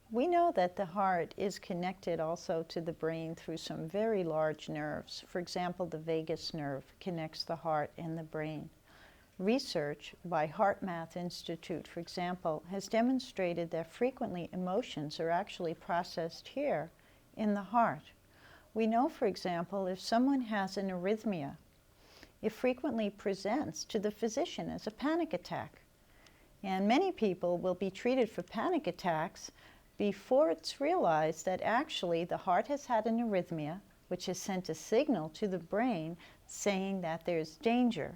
We know that the heart is connected also to the brain through some very large nerves. For example, the vagus nerve connects the heart and the brain. Research by HeartMath Institute, for example, has demonstrated that frequently emotions are actually processed here in the heart. We know, for example, if someone has an arrhythmia, it frequently presents to the physician as a panic attack. And many people will be treated for panic attacks before it's realized that actually the heart has had an arrhythmia, which has sent a signal to the brain saying that there's danger.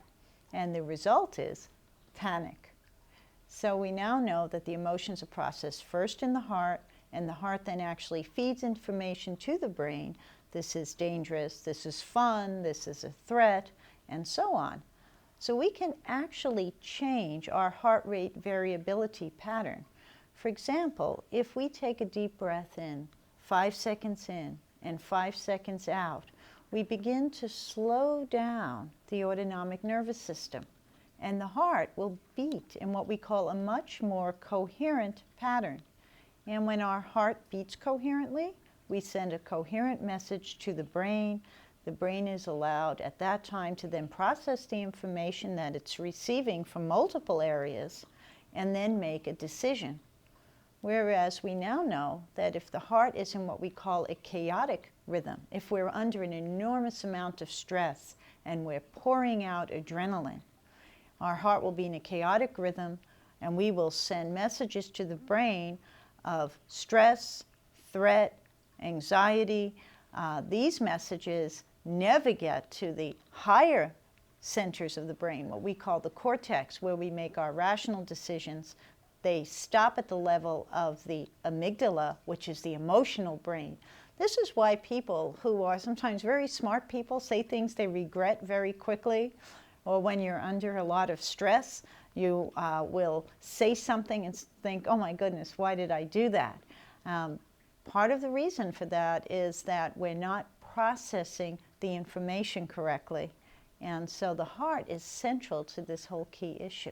And the result is panic. So we now know that the emotions are processed first in the heart, and the heart then actually feeds information to the brain. This is dangerous, this is fun, this is a threat, and so on. So we can actually change our heart rate variability pattern. For example, if we take a deep breath in, 5 seconds in and 5 seconds out, we begin to slow down the autonomic nervous system, and the heart will beat in what we call a much more coherent pattern. And when our heart beats coherently, we send a coherent message to the brain. The brain is allowed at that time to then process the information that it's receiving from multiple areas and then make a decision. Whereas we now know that if the heart is in what we call a chaotic rhythm, if we're under an enormous amount of stress and we're pouring out adrenaline, our heart will be in a chaotic rhythm, and we will send messages to the brain of stress, threat, anxiety. These messages never get to the higher centers of the brain, what we call the cortex, where we make our rational decisions. They stop at the level of the amygdala, which is the emotional brain. This is why people who are sometimes very smart people say things they regret very quickly, or when you're under a lot of stress, you will say something and think, oh my goodness, why did I do that? Part of the reason for that is that we're not processing the information correctly. And so the heart is central to this whole key issue.